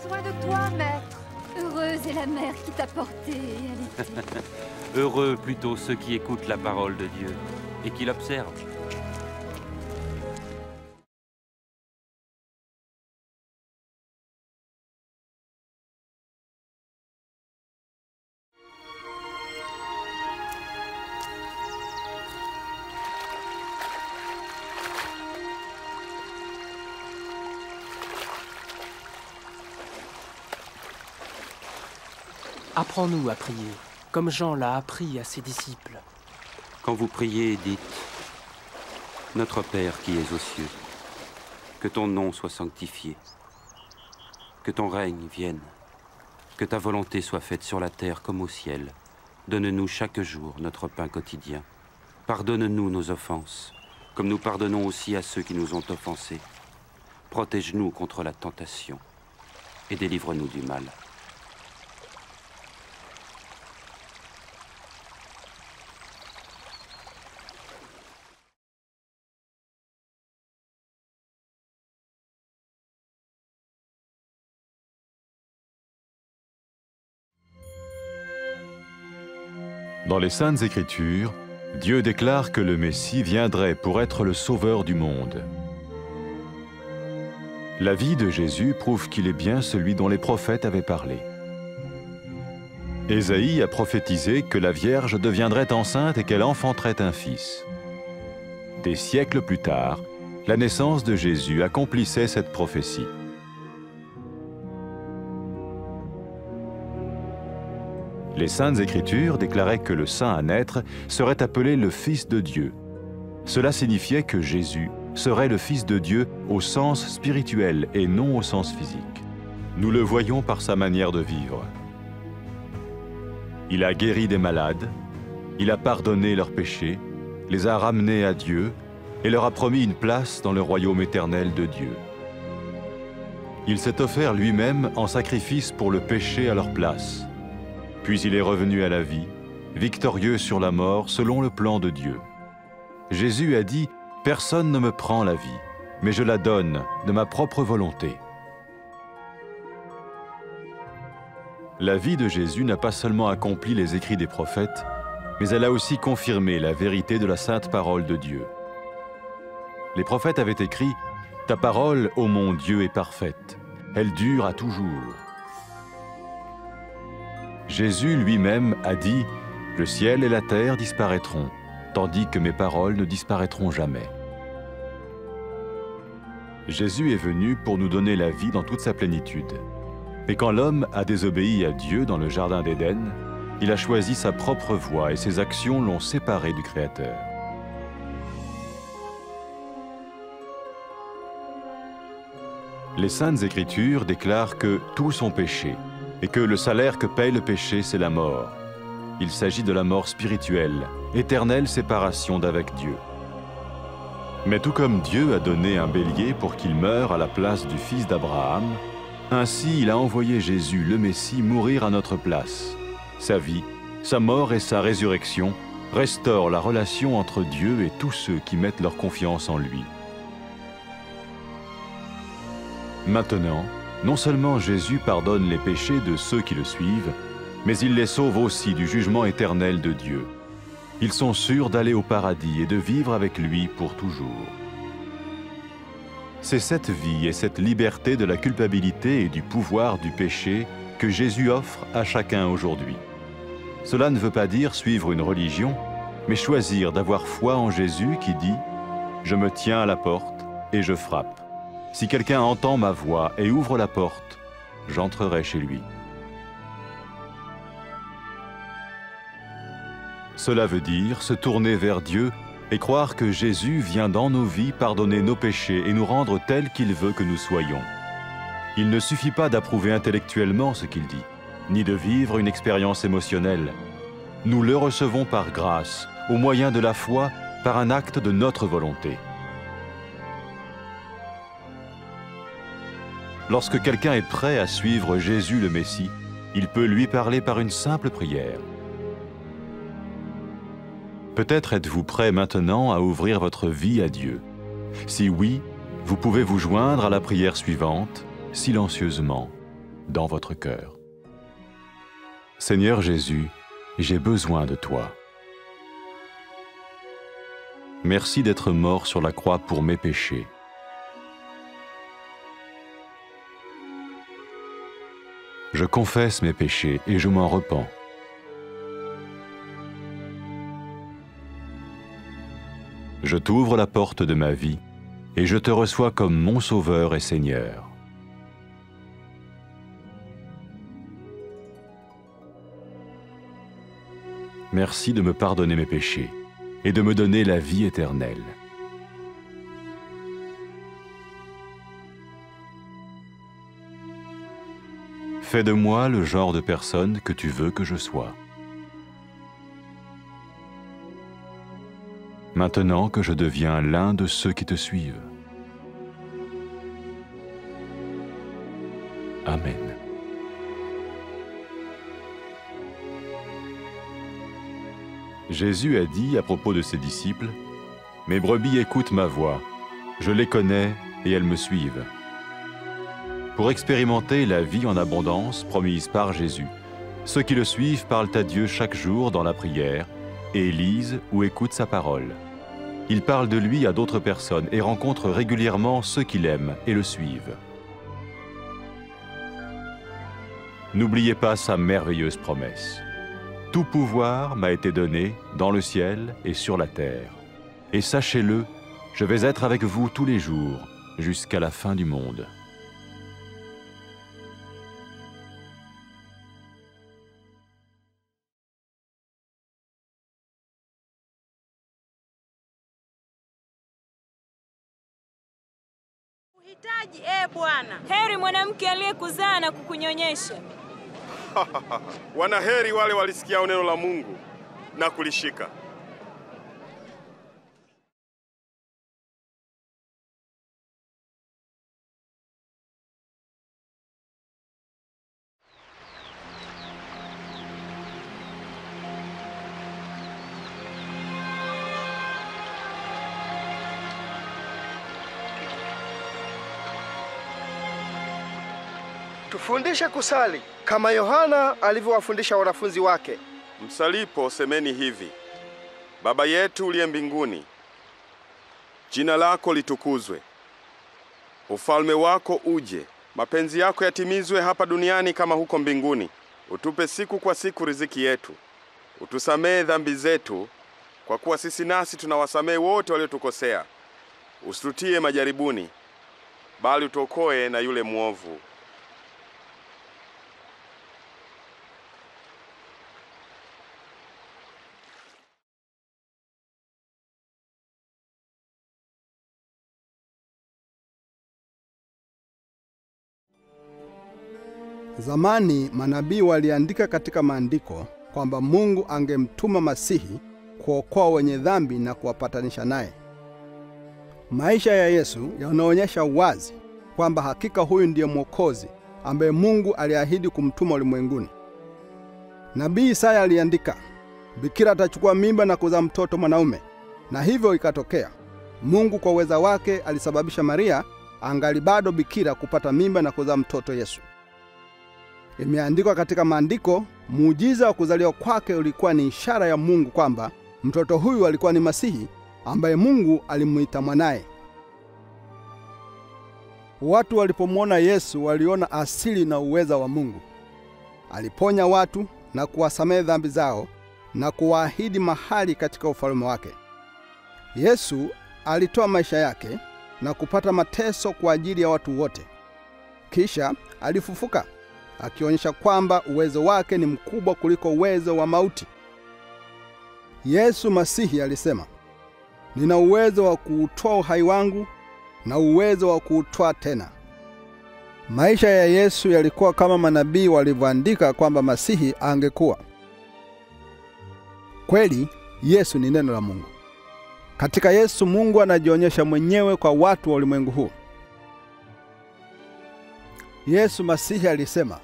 besoin de toi, maître. Heureuse est la mère qui t'a porté et allaitée. Heureux plutôt ceux qui écoutent la parole de Dieu et qui l'observent. Apprends-nous à prier, comme Jean l'a appris à ses disciples. Quand vous priez, dites « Notre Père qui es aux cieux, que ton nom soit sanctifié, que ton règne vienne, que ta volonté soit faite sur la terre comme au ciel. Donne-nous chaque jour notre pain quotidien. Pardonne-nous nos offenses, comme nous pardonnons aussi à ceux qui nous ont offensés. Protège-nous contre la tentation et délivre-nous du mal. » Dans les Saintes Écritures, Dieu déclare que le Messie viendrait pour être le sauveur du monde. La vie de Jésus prouve qu'il est bien celui dont les prophètes avaient parlé. Ésaïe a prophétisé que la Vierge deviendrait enceinte et qu'elle enfanterait un fils. Des siècles plus tard, la naissance de Jésus accomplissait cette prophétie. Les Saintes Écritures déclaraient que le saint à naître serait appelé le Fils de Dieu. Cela signifiait que Jésus serait le Fils de Dieu au sens spirituel et non au sens physique. Nous le voyons par sa manière de vivre. Il a guéri des malades, il a pardonné leurs péchés, les a ramenés à Dieu et leur a promis une place dans le royaume éternel de Dieu. Il s'est offert lui-même en sacrifice pour le péché à leur place. Puis il est revenu à la vie, victorieux sur la mort selon le plan de Dieu. Jésus a dit « Personne ne me prend la vie, mais je la donne de ma propre volonté. » La vie de Jésus n'a pas seulement accompli les écrits des prophètes, mais elle a aussi confirmé la vérité de la sainte parole de Dieu. Les prophètes avaient écrit « Ta parole, ô mon Dieu, est parfaite, elle dure à toujours. » Jésus lui-même a dit « Le ciel et la terre disparaîtront, tandis que mes paroles ne disparaîtront jamais. » Jésus est venu pour nous donner la vie dans toute sa plénitude. Mais quand l'homme a désobéi à Dieu dans le jardin d'Éden, il a choisi sa propre voie et ses actions l'ont séparé du Créateur. Les Saintes Écritures déclarent que tous ont péché et que le salaire que paye le péché, c'est la mort. Il s'agit de la mort spirituelle, éternelle séparation d'avec Dieu. Mais tout comme Dieu a donné un bélier pour qu'il meure à la place du fils d'Abraham, ainsi il a envoyé Jésus, le Messie, mourir à notre place. Sa vie, sa mort et sa résurrection restaurent la relation entre Dieu et tous ceux qui mettent leur confiance en lui. Maintenant, non seulement Jésus pardonne les péchés de ceux qui le suivent, mais il les sauve aussi du jugement éternel de Dieu. Ils sont sûrs d'aller au paradis et de vivre avec lui pour toujours. C'est cette vie et cette liberté de la culpabilité et du pouvoir du péché que Jésus offre à chacun aujourd'hui. Cela ne veut pas dire suivre une religion, mais choisir d'avoir foi en Jésus qui dit « Je me tiens à la porte et je frappe. Si quelqu'un entend ma voix et ouvre la porte, j'entrerai chez lui. » Cela veut dire se tourner vers Dieu et croire que Jésus vient dans nos vies pardonner nos péchés et nous rendre tels qu'il veut que nous soyons. Il ne suffit pas d'approuver intellectuellement ce qu'il dit, ni de vivre une expérience émotionnelle. Nous le recevons par grâce, au moyen de la foi, par un acte de notre volonté. Lorsque quelqu'un est prêt à suivre Jésus le Messie, il peut lui parler par une simple prière. Peut-être êtes-vous prêt maintenant à ouvrir votre vie à Dieu. Si oui, vous pouvez vous joindre à la prière suivante, silencieusement. dans votre cœur. Seigneur Jésus, j'ai besoin de toi. Merci d'être mort sur la croix pour mes péchés. Je confesse mes péchés et je m'en repens. Je t'ouvre la porte de ma vie et je te reçois comme mon Sauveur et Seigneur. Merci de me pardonner mes péchés et de me donner la vie éternelle. Fais de moi le genre de personne que tu veux que je sois. Maintenant que je deviens l'un de ceux qui te suivent. Amen. Jésus a dit à propos de ses disciples, « Mes brebis écoutent ma voix, je les connais et elles me suivent. » Pour expérimenter la vie en abondance promise par Jésus, ceux qui le suivent parlent à Dieu chaque jour dans la prière et lisent ou écoutent sa parole. Ils parlent de lui à d'autres personnes et rencontrent régulièrement ceux qui l'aiment et le suivent. N'oubliez pas sa merveilleuse promesse. Tout pouvoir m'a été donné dans le ciel et sur la terre. Et sachez-le, je vais être avec vous tous les jours, jusqu'à la fin du monde. Uhitaji Bwana. Heri mwanamke aliyekuzaa na kukunyonyesha. Wanaheri wale walisikia neno la Mungu na kulishika. Tufundishe kusali kama Yohana alivyowafundisha wanafunzi wake. Msalipo semeni hivi: Baba yetu uliye mbinguni, jina lako litukuzwe. Ufalme wako uje, mapenzi yako yatimizwe hapa duniani kama huko mbinguni. Utupe siku kwa siku riziki yetu. Utusamehe dhambi zetu, kwa kuwa sisi nasi tunawasamehe wote waliotukosea. Usitutie majaribuni, bali utuokoe na yule mwovu. Zamani manabii waliandika katika maandiko kwamba Mungu angemtuma Masihi kuokoa wenye dhambi na kuwapatanisha naye. Maisha ya Yesu yanaonyesha wazi kwamba hakika huyu ndiye Mwokozi ambaye Mungu aliahidi kumtuma ulimwenguni. Nabii Isaya aliandika, bikira atachukua mimba na kuzaa mtoto mwanaume, na hivyo ikatokea. Mungu kwa uweza wake alisababisha Maria angali bado bikira kupata mimba na kuzaa mtoto Yesu. Imeandikwa katika maandiko, muujiza wa kuzaliwa kwake ulikuwa ni ishara ya Mungu kwamba mtoto huyu alikuwa ni Masihi ambaye Mungu alimuita mwanaye. Watu walipomwona Yesu waliona asili na uweza wa Mungu. Aliponya watu na kuwasamehe dhambi zao na kuwaahidi mahali katika ufalme wake. Yesu alitoa maisha yake na kupata mateso kwa ajili ya watu wote. Kisha alifufuka, akionyesha kwamba uwezo wake ni mkubwa kuliko uwezo wa mauti. Yesu Masihi alisema, nina uwezo wa kuutoa uhai wangu na uwezo wa kuutoa tena. Maisha ya Yesu yalikuwa kama manabii walivyoandika kwamba Masihi angekuwa. Kweli, Yesu ni neno la Mungu. Katika Yesu Mungu anajionyesha mwenyewe kwa watu wa ulimwengu huu. Yesu Masihi alisema,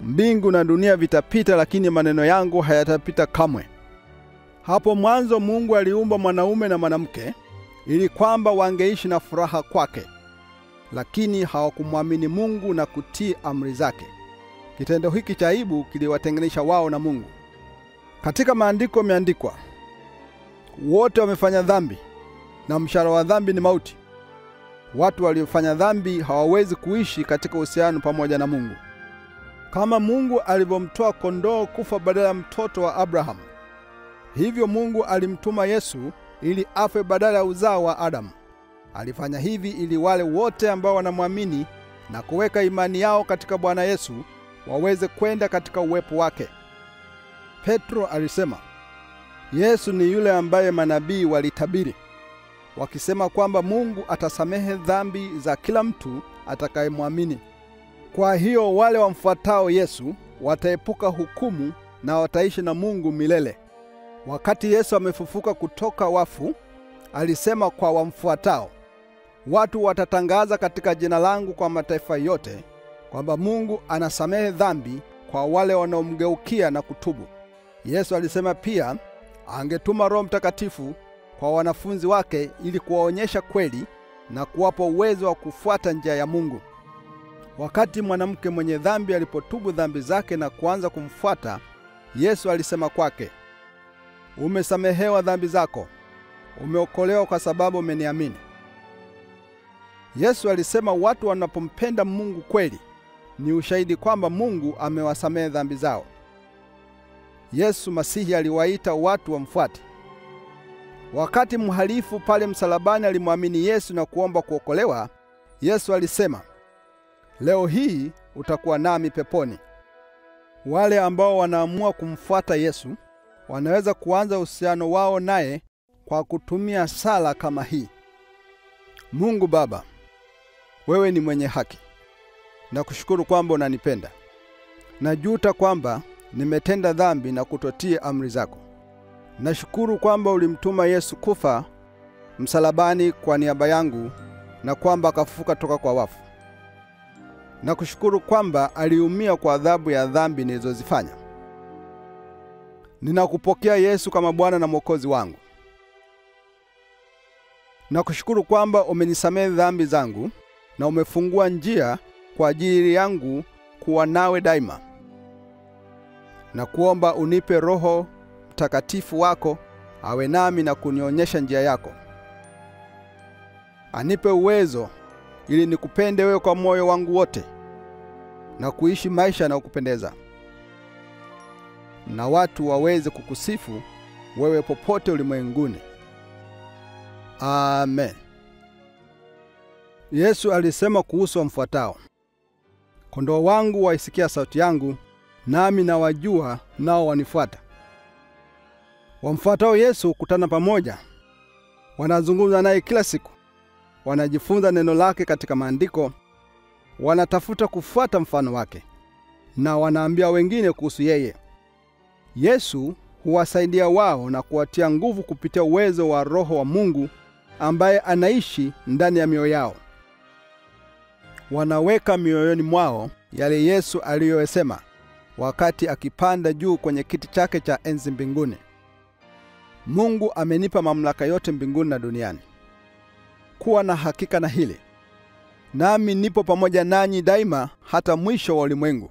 mbingu na dunia vitapita lakini maneno yangu hayatapita kamwe. Hapo mwanzo Mungu aliumba mwanaume na mwanamke ili kwamba wangeishi na furaha kwake. Lakini hawakumwamini Mungu na kutii amri zake. Kitendo hiki cha aibu kiliwatenganisha wao na Mungu. Katika maandiko imeandikwa, wote wamefanya dhambi na mshahara wa dhambi ni mauti. Watu waliofanya dhambi hawawezi kuishi katika uhusiano pamoja na Mungu. Kama Mungu alivyomtoa kondoo kufa badala ya mtoto wa Abrahamu, hivyo Mungu alimtuma Yesu ili afe badala ya uzao wa Adamu. Alifanya hivi ili wale wote ambao wanamwamini na kuweka imani yao katika Bwana Yesu waweze kwenda katika uwepo wake. Petro alisema, Yesu ni yule ambaye manabii walitabiri, wakisema kwamba Mungu atasamehe dhambi za kila mtu atakayemwamini. Kwa hiyo wale wamfuatao Yesu wataepuka hukumu na wataishi na Mungu milele. Wakati Yesu amefufuka kutoka wafu, alisema kwa wamfuatao, watu watatangaza katika jina langu kwa mataifa yote kwamba Mungu anasamehe dhambi kwa wale wanaomgeukia na kutubu. Yesu alisema pia angetuma Roho Mtakatifu kwa wanafunzi wake ili kuwaonyesha kweli na kuwapa uwezo wa kufuata njia ya Mungu. Wakati mwanamke mwenye dhambi alipotubu dhambi zake na kuanza kumfuata, Yesu alisema kwake, umesamehewa dhambi zako, umeokolewa kwa sababu umeniamini. Yesu alisema watu wanapompenda Mungu kweli ni ushahidi kwamba Mungu amewasamehe dhambi zao. Yesu Masihi aliwaita watu wamfuate. Wakati mhalifu pale msalabani alimwamini Yesu na kuomba kuokolewa, Yesu alisema, leo hii utakuwa nami peponi. Wale ambao wanaamua kumfuata Yesu wanaweza kuanza uhusiano wao naye kwa kutumia sala kama hii: Mungu Baba, wewe ni mwenye haki. Nakushukuru kwamba unanipenda. Najuta kwamba nimetenda dhambi na kutotii amri zako. Nashukuru kwamba ulimtuma Yesu kufa msalabani kwa niaba yangu na kwamba akafufuka toka kwa wafu. Nakushukuru kwamba aliumia kwa adhabu ya dhambi nilizozifanya. Ninakupokea Yesu kama Bwana na Mwokozi wangu. Nakushukuru kwamba umenisamehe dhambi zangu na umefungua njia kwa ajili yangu kuwa nawe daima. Na kuomba unipe Roho Mtakatifu wako awe nami na kunionyesha njia yako. Anipe uwezo ili nikupende wewe kwa moyo wangu wote na kuishi maisha yanayokupendeza, na watu waweze kukusifu wewe popote ulimwenguni. Amen. Yesu alisema kuhusu wamfuatao, kondoo wangu waisikia sauti yangu, nami nawajua nao wanifuata. Wamfuatao Yesu kutana pamoja, wanazungumza naye kila siku, wanajifunza neno lake katika maandiko, wanatafuta kufuata mfano wake, na wanaambia wengine kuhusu yeye. Yesu huwasaidia wao na kuwatia nguvu kupitia uwezo wa Roho wa Mungu ambaye anaishi ndani ya mioyo yao. Wanaweka mioyoni mwao yale Yesu aliyosema wakati akipanda juu kwenye kiti chake cha enzi mbinguni. Mungu amenipa mamlaka yote mbinguni na duniani. Kuwa na hakika na hili: nami nipo pamoja nanyi daima hata mwisho wa ulimwengu.